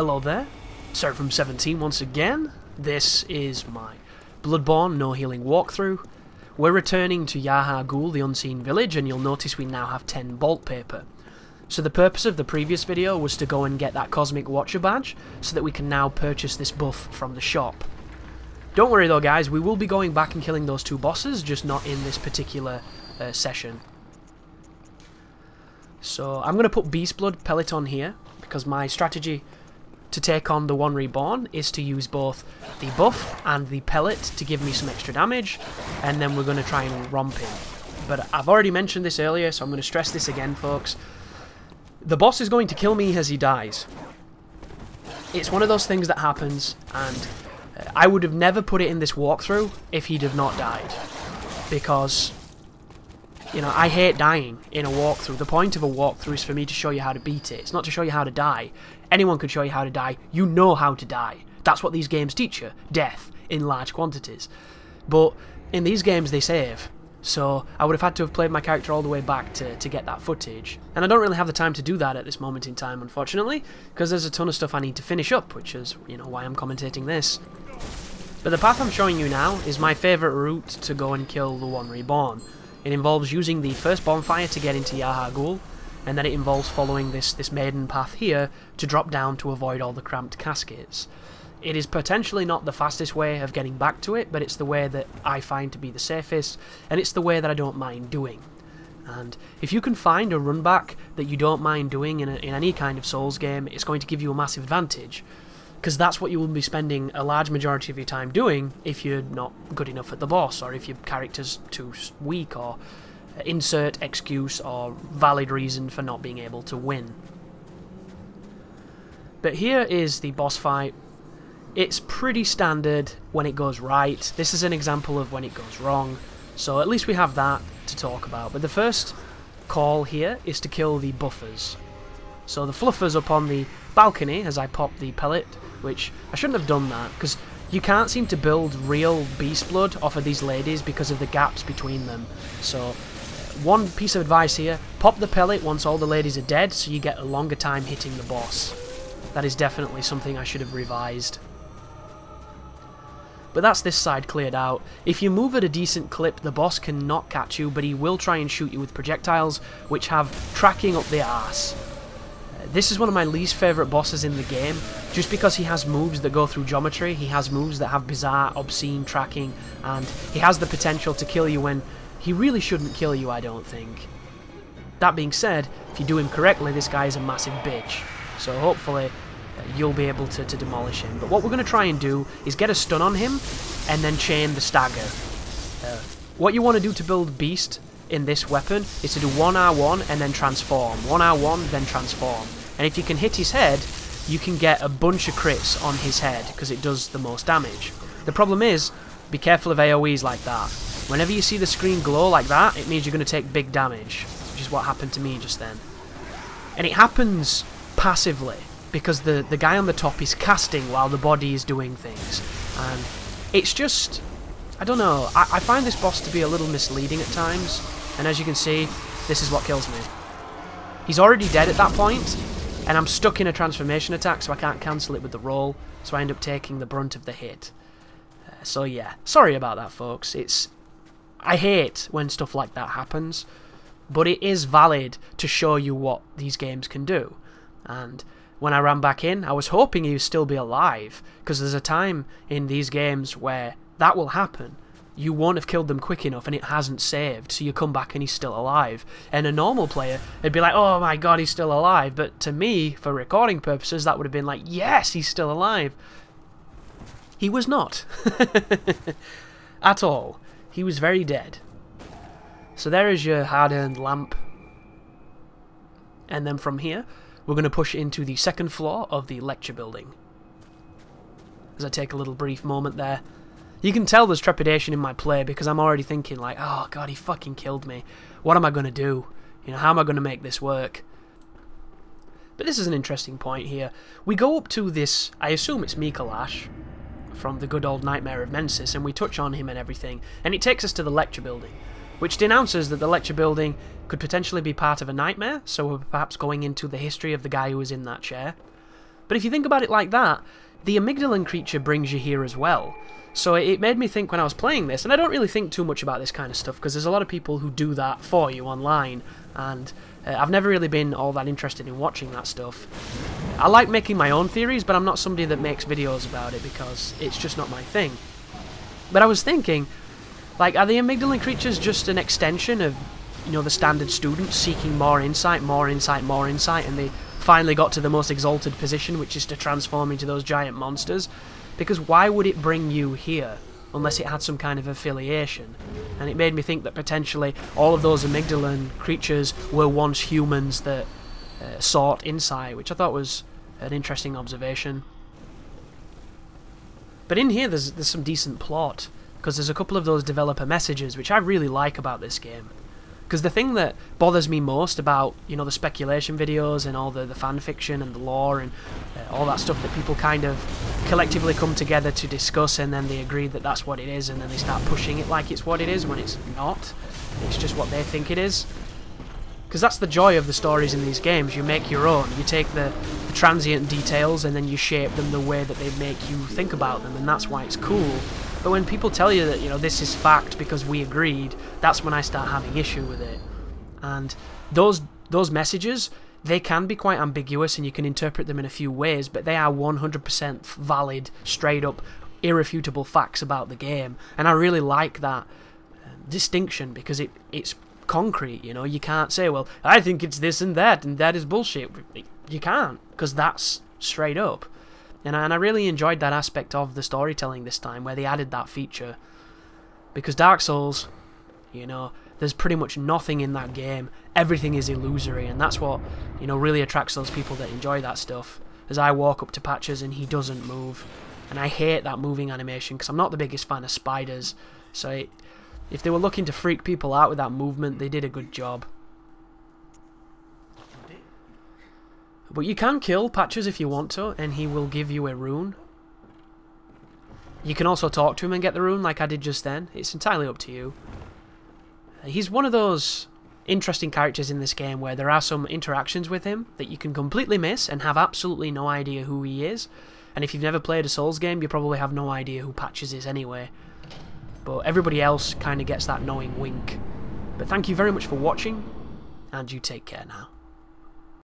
Hello there, Sarah from 17 once again. This is my Bloodborne no healing walkthrough. We're returning to Yaha Ghul, the unseen village, and you'll notice we now have 10 bolt paper. So the purpose of the previous video was to go and get that Cosmic Watcher badge, so that we can now purchase this buff from the shop. Don't worry though guys, we will be going back and killing those two bosses, just not in this particular session. So I'm going to put Beast Blood Pellet on here, because my strategy to take on the one Reborn is to use both the buff and the pellet to give me some extra damage, and then we're going to try and romp him. But I've already mentioned this earlier, so I'm going to stress this again, folks. The boss is going to kill me as he dies. It's one of those things that happens, and I would have never put it in this walkthrough if he'd have not died. Because, you know, I hate dying in a walkthrough. The point of a walkthrough is for me to show you how to beat it. It's not to show you how to die. Anyone could show you how to die. You know how to die. That's what these games teach you. Death in large quantities. But in these games they save. So I would have had to have played my character all the way back to get that footage. And I don't really have the time to do that at this moment in time, unfortunately, because there's a ton of stuff I need to finish up, which is, you know, why I'm commentating this. But the path I'm showing you now is my favourite route to go and kill the one Reborn. It involves using the first bonfire to get into Yaha Ghul, and then it involves following this maiden path here to drop down to avoid all the cramped caskets. It is potentially not the fastest way of getting back to it, but it's the way that I find to be the safest, and it's the way that I don't mind doing. And if you can find a run back that you don't mind doing in any kind of Souls game, it's going to give you a massive advantage. Because that's what you will be spending a large majority of your time doing if you're not good enough at the boss, or if your character's too weak, or insert excuse or valid reason for not being able to win. But here is the boss fight. It's pretty standard when it goes right. This is an example of when it goes wrong, so at least we have that to talk about. But the first call here is to kill the buffers. So the fluffers up on the balcony as I pop the pellet, which I shouldn't have done that, because you can't seem to build real beast blood off of these ladies because of the gaps between them. So one piece of advice here, pop the pellet once all the ladies are dead so you get a longer time hitting the boss. That is definitely something I should have revised. But that's this side cleared out. If you move at a decent clip, the boss can not catch you, but he will try and shoot you with projectiles, which have tracking up the arse. This is one of my least favourite bosses in the game, just because he has moves that go through geometry, he has moves that have bizarre, obscene tracking, and he has the potential to kill you when he really shouldn't kill you, I don't think. That being said, if you do him correctly, this guy is a massive bitch, so hopefully you'll be able to demolish him. But what we're going to try and do is get a stun on him, and then chain the stagger. What you want to do to build Beast in this weapon is to do 1R1 and then transform. 1R1, then transform. And if you can hit his head, you can get a bunch of crits on his head, because it does the most damage. The problem is, be careful of AoEs like that. Whenever you see the screen glow like that, it means you're going to take big damage, which is what happened to me just then. And it happens passively, because the guy on the top is casting while the body is doing things. And it's just, I don't know, I find this boss to be a little misleading at times, and as you can see, this is what kills me. He's already dead at that point, and I'm stuck in a transformation attack, so I can't cancel it with the roll, so I end up taking the brunt of the hit. So yeah, sorry about that folks. I hate when stuff like that happens, but it is valid to show you what these games can do. And when I ran back in, I was hoping he would still be alive, because there's a time in these games where that will happen. You won't have killed them quick enough and it hasn't saved, so you come back and he's still alive. And a normal player, it'd be like, oh my god, he's still alive. But to me, for recording purposes, that would have been like, yes, he's still alive. He was not. At all. He was very dead. So there is your hard-earned lamp. And then from here, we're going to push into the second floor of the lecture building. As I take a little brief moment there. You can tell there's trepidation in my play because I'm already thinking like, oh god, he fucking killed me. What am I going to do? You know, how am I going to make this work? But this is an interesting point here. We go up to this, I assume it's Mikolash, from the good old Nightmare of Mensis, and we touch on him and everything, and it takes us to the lecture building, which denounces that the lecture building could potentially be part of a nightmare, so we're perhaps going into the history of the guy who was in that chair. But if you think about it like that, the amygdalin creature brings you here as well. So it made me think when I was playing this, and I don't really think too much about this kind of stuff, because there's a lot of people who do that for you online, and I've never really been all that interested in watching that stuff. I like making my own theories, but I'm not somebody that makes videos about it, because it's just not my thing. But I was thinking, like, are the amygdalin creatures just an extension of, you know, the standard student seeking more insight, more insight, more insight, and they finally got to the most exalted position, which is to transform into those giant monsters? Because why would it bring you here, unless it had some kind of affiliation? And it made me think that potentially all of those amygdalin creatures were once humans that sought insight, which I thought was an interesting observation. But in here there's some decent plot, because there's a couple of those developer messages which I really like about this game. Because the thing that bothers me most about, you know, the speculation videos and all the fan fiction and the lore and all that stuff that people kind of collectively come together to discuss, and then they agree that that's what it is, and then they start pushing it like it's what it is when it's not. It's just what they think it is. Because that's the joy of the stories in these games. You make your own. You take the transient details and then you shape them the way that they make you think about them, and that's why it's cool. But when people tell you that, you know, this is fact because we agreed, that's when I start having issue with it. And those messages, they can be quite ambiguous and you can interpret them in a few ways, but they are 100% valid, straight up, irrefutable facts about the game. And I really like that distinction, because it's concrete, you know. You can't say, well, I think it's this and that is bullshit. You can't, because that's straight up. And I really enjoyed that aspect of the storytelling this time, where they added that feature. Because Dark Souls, you know, there's pretty much nothing in that game. Everything is illusory, and that's what, you know, really attracts those people that enjoy that stuff. As I walk up to Patches and he doesn't move. And I hate that moving animation, because I'm not the biggest fan of spiders. So if they were looking to freak people out with that movement, they did a good job. But you can kill Patches if you want to, and he will give you a rune. You can also talk to him and get the rune, like I did just then. It's entirely up to you. He's one of those interesting characters in this game where there are some interactions with him that you can completely miss and have absolutely no idea who he is. And if you've never played a Souls game, you probably have no idea who Patches is anyway. But everybody else kind of gets that knowing wink. But thank you very much for watching, and you take care now.